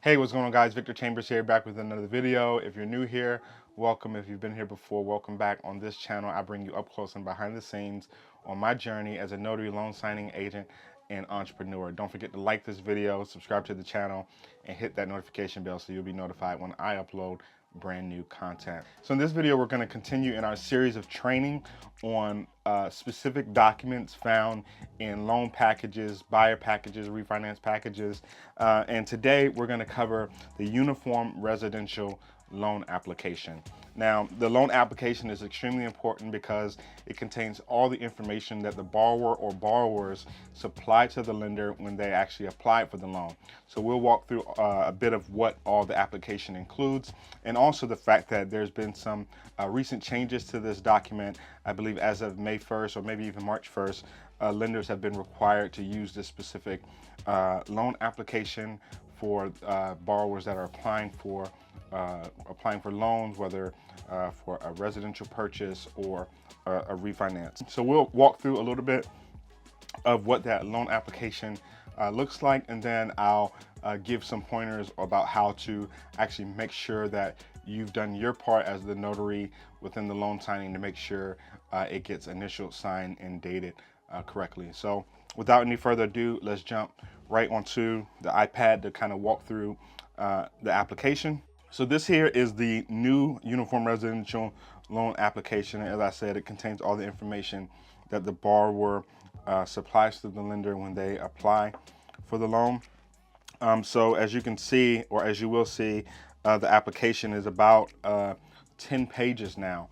Hey, what's going on, guys? Victor Chambers here, back with another video. If you're new here, welcome. If you've been here before, welcome back. On this channel, I bring you up close and behind the scenes on my journey as a notary, loan signing agent, and entrepreneur. Don't forget to like this video, subscribe to the channel, and hit that notification bell so you'll be notified when I upload brand new content. So in this video, we're going to continue in our series of training on specific documents found in loan packages, buyer packages, refinance packages. And today we're going to cover the uniform residential loan application. Now, the loan application is extremely important because it contains all the information that the borrower or borrowers supply to the lender when they actually apply for the loan. So we'll walk through a bit of what all the application includes, and also the fact that there's been some recent changes to this document. I believe as of May 1st or maybe even March 1st, lenders have been required to use this specific loan application for borrowers that are applying for loans, whether for a residential purchase or a refinance. So we'll walk through a little bit of what that loan application looks like, and then I'll give some pointers about how to actually make sure that you've done your part as the notary within the loan signing to make sure it gets initialed, signed, and dated correctly. So without any further ado, let's jump right onto the iPad to kind of walk through the application. So this here is the new Uniform Residential Loan application. As I said, it contains all the information that the borrower supplies to the lender when they apply for the loan. So as you can see, or as you will see, the application is about 10 pages now,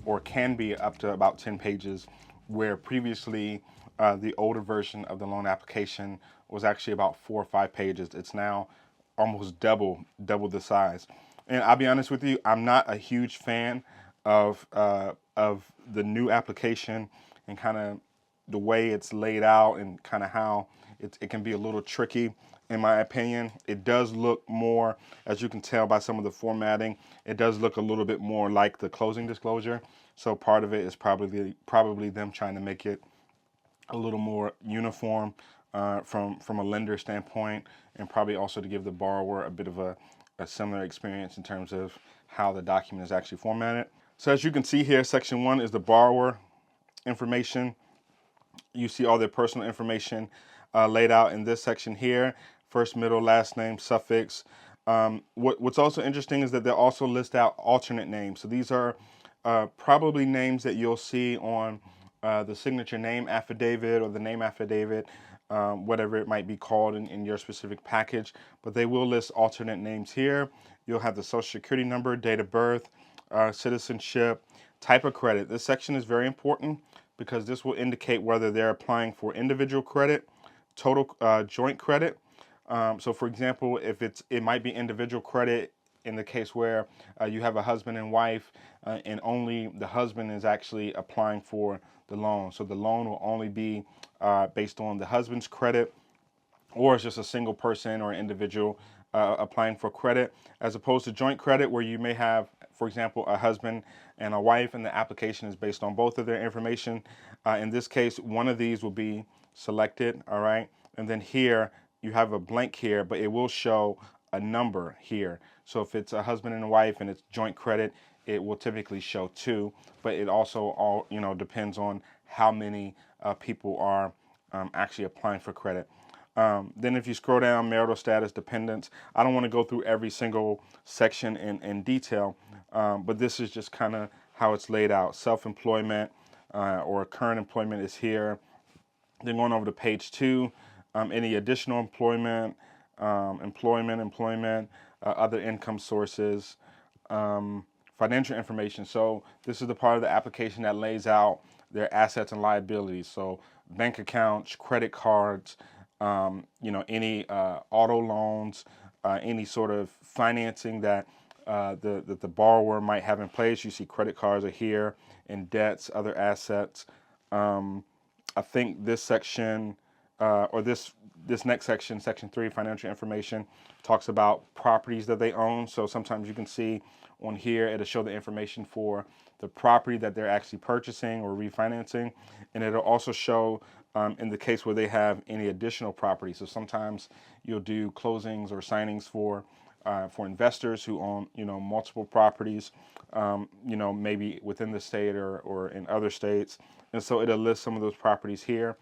or can be up to about 10 pages, where previously the older version of the loan application was actually about 4 or 5 pages. It's now almost double the size. And I'll be honest with you, I'm not a huge fan of the new application and kind of the way it's laid out and kind of how it can be a little tricky. In my opinion, it does look more, as you can tell by some of the formatting, it does look a little bit more like the closing disclosure. So part of it is probably them trying to make it a little more uniform from a lender standpoint, and probably also to give the borrower a bit of a similar experience in terms of how the document is actually formatted. So as you can see here, section 1 is the borrower information. You see all their personal information laid out in this section here: first, middle, last name, suffix. What's also interesting is that they also list out alternate names. So these are probably names that you'll see on the signature name affidavit or the name affidavit, whatever it might be called in your specific package. But they will list alternate names here. You'll have the social security number, date of birth, citizenship, type of credit. This section is very important because this will indicate whether they're applying for individual credit, total joint credit. So for example, if it might be individual credit in the case where you have a husband and wife, and only the husband is actually applying for the loan. So the loan will only be based on the husband's credit, or it's just a single person or individual applying for credit, as opposed to joint credit, where you may have, for example, a husband and a wife, and the application is based on both of their information. In this case, one of these will be selected, all right? And then here, you have a blank here, but it will show a number here. So if it's a husband and a wife and it's joint credit, it will typically show 2, but it also all depends on how many people are actually applying for credit. Then if you scroll down, marital status, dependents. I don't want to go through every single section in detail, but this is just kind of how it's laid out. Self-employment or current employment is here. Then going over to page 2, any additional employment, other income sources, financial information. So this is the part of the application that lays out their assets and liabilities. So bank accounts, credit cards, any auto loans, any sort of financing that the borrower might have in place. You see credit cards are here, and debts, other assets. I think this section, or this next section, section 3, financial information, talks about properties that they own. So sometimes you can see on here, it'll show the information for the property that they're actually purchasing or refinancing, and it'll also show in the case where they have any additional property. So sometimes you'll do closings or signings for investors who own, multiple properties, maybe within the state or in other states. And so it'll list some of those properties here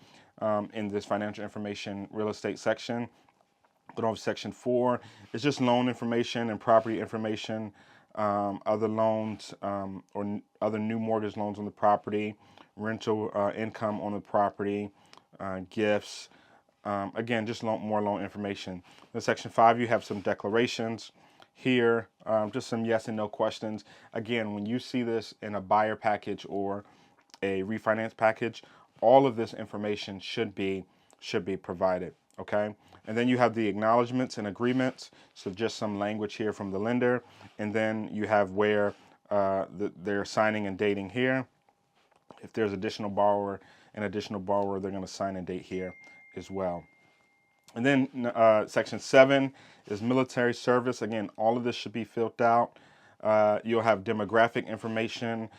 in this financial information real estate section. But on section 4, it's just loan information and property information, other loans or other new mortgage loans on the property, rental income on the property, gifts. Again, just more loan information. In section 5, you have some declarations here, just some yes and no questions. Again, when you see this in a buyer package or a refinance package, all of this information should be provided. Okay, and then you have the acknowledgments and agreements. So just some language here from the lender, and then you have where they're signing and dating here. If there's an additional borrower, they're going to sign and date here as well. And then section 7 is military service. Again, all of this should be filled out. You'll have demographic information.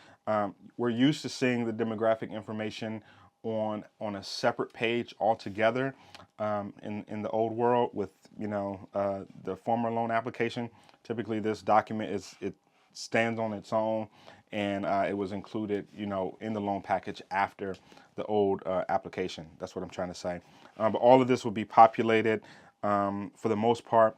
We're used to seeing the demographic information on a separate page altogether in the old world with the former loan application. Typically, this document it stands on its own, and it was included in the loan package after the old application. That's what I'm trying to say. But all of this will be populated for the most part.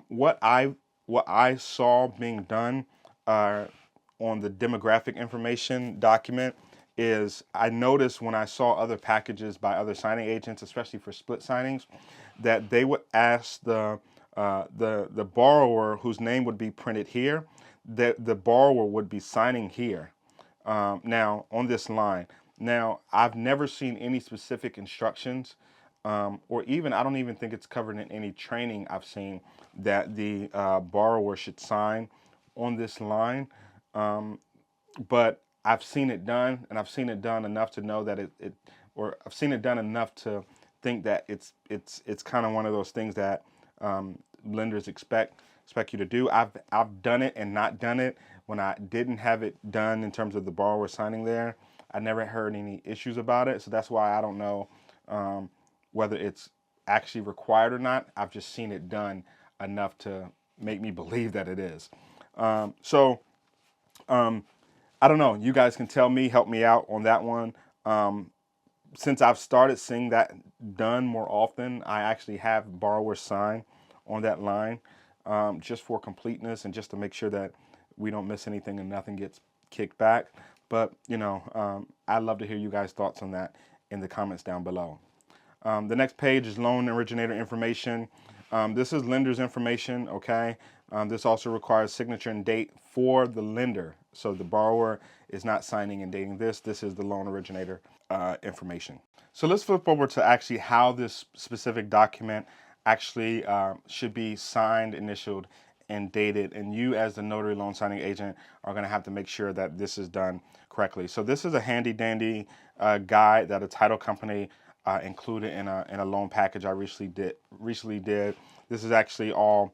What I saw being done on the demographic information document is I noticed when I saw other packages by other signing agents, especially for split signings, that they would ask the borrower whose name would be printed here, that the borrower would be signing here now on this line. Now, I've never seen any specific instructions or even I don't even think it's covered in any training I've seen that the borrower should sign on this line. But I've seen it done, and I've seen it done enough to know that I've seen it done enough to think that it's kind of one of those things that lenders expect you to do. I've done it and not done it when I didn't have it done in terms of the borrower signing there. I never heard any issues about it, so that's why I don't know whether it's actually required or not. I've just seen it done enough to make me believe that it is. I don't know. You guys can tell me, help me out on that one. Since I've started seeing that done more often, I actually have borrowers sign on that line just for completeness and just to make sure that we don't miss anything and nothing gets kicked back. But, I'd love to hear you guys' thoughts on that in the comments down below. The next page is loan originator information. This is lender's information, okay? This also requires signature and date for the lender. So the borrower is not signing and dating this. This is the loan originator information. So let's flip over to actually how this specific document actually should be signed, initialed, and dated. And you as the notary loan signing agent are going to have to make sure that this is done correctly. So this is a handy dandy guide that a title company included in a loan package I recently did. This is actually all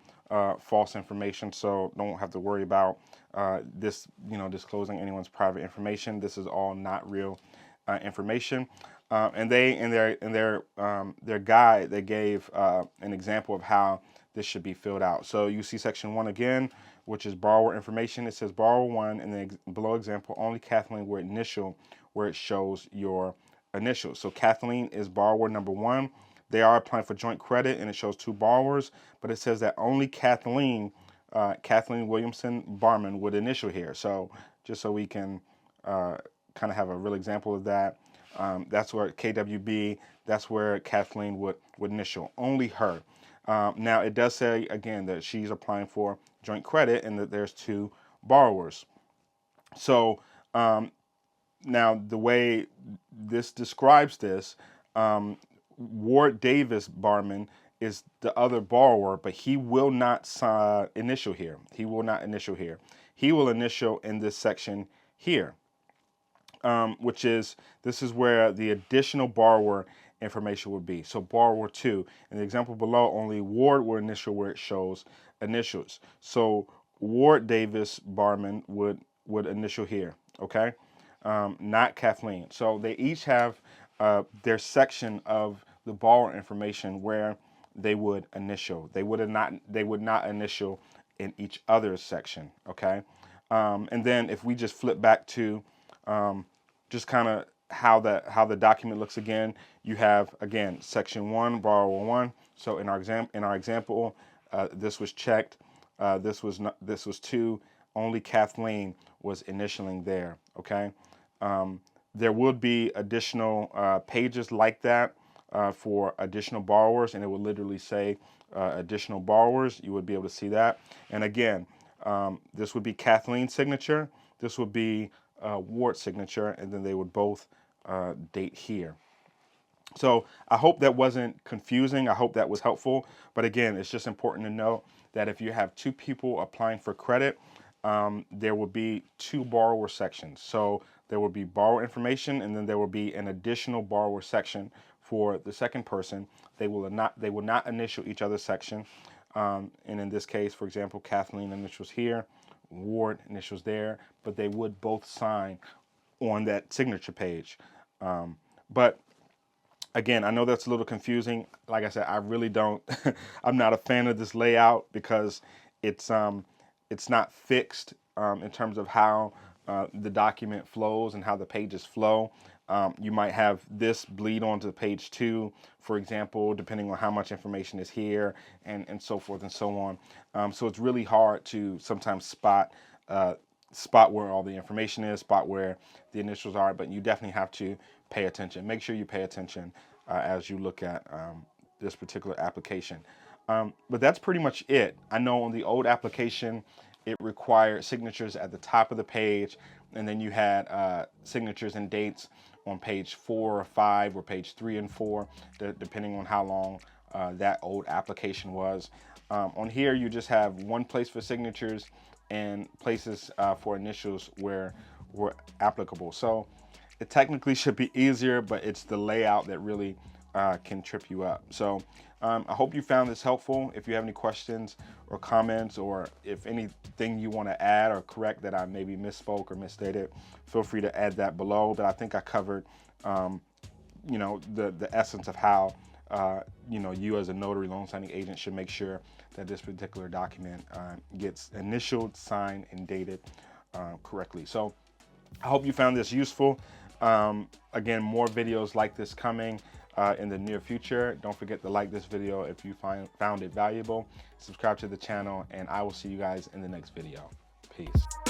false information, so don't have to worry about this, disclosing anyone's private information. This is all not real information. And they in their guide they gave an example of how this should be filled out. So you see section 1 again, which is borrower information. It says borrower 1, and then below example only Kathleen will initial where it shows your initials. So Kathleen is borrower number 1. They are applying for joint credit, and it shows 2 borrowers, but it says that only Kathleen Williamson Barman would initial here. So just so we can kind of have a real example of that, that's where KWB, that's where Kathleen would initial, only her. Now it does say again that she's applying for joint credit and that there's 2 borrowers. So now the way this describes this, Ward Davis Barman is the other borrower, but he will not initial here. He will not initial here. He will initial in this section here, this is where the additional borrower information would be. So borrower 2, in the example below, only Ward will initial where it shows initials. So Ward Davis Barman would initial here, okay? Not Kathleen. So they each have their section of the borrower information where they would initial. They would not initial in each other's section. Okay, and then if we just flip back to just kind of how the document looks again, you have again section 1, borrower 1. So in our example, this was checked. This was 2. Only Kathleen was initialing there. Okay. There would be additional pages like that for additional borrowers, and it would literally say additional borrowers. You would be able to see that. And again, this would be Kathleen's signature. This would be Ward's signature, and then they would both date here. So I hope that wasn't confusing. I hope that was helpful. But again, it's just important to note that if you have 2 people applying for credit, there will be 2 borrower sections. So there will be borrower information, and then there will be an additional borrower section for the second person. They will not initial each other's section. And in this case, for example, Kathleen initials here, Ward initials there, but they would both sign on that signature page. But again, I know that's a little confusing. Like I said, I really don't, I'm not a fan of this layout because it's not fixed in terms of how the document flows and how the pages flow. You might have this bleed onto page 2, for example, depending on how much information is here and so forth and so on. So it's really hard to sometimes spot where all the information is, spot where the initials are, but you definitely have to pay attention. Make sure you pay attention as you look at this particular application. But that's pretty much it. I know on the old application, it required signatures at the top of the page, and then you had signatures and dates on page 4 or 5 or page 3 and 4, depending on how long that old application was. On here, you just have one place for signatures and places for initials where applicable. So it technically should be easier, but it's the layout that really can trip you up. So I hope you found this helpful. If you have any questions or comments, or if anything you want to add or correct that I maybe misspoke or misstated, feel free to add that below. But I think I covered, the essence of how, you as a notary loan signing agent should make sure that this particular document gets initialed, signed, and dated correctly. So I hope you found this useful. Again, more videos like this coming in the near future. Don't forget to like this video if you found it valuable. Subscribe to the channel, and I will see you guys in the next video. Peace.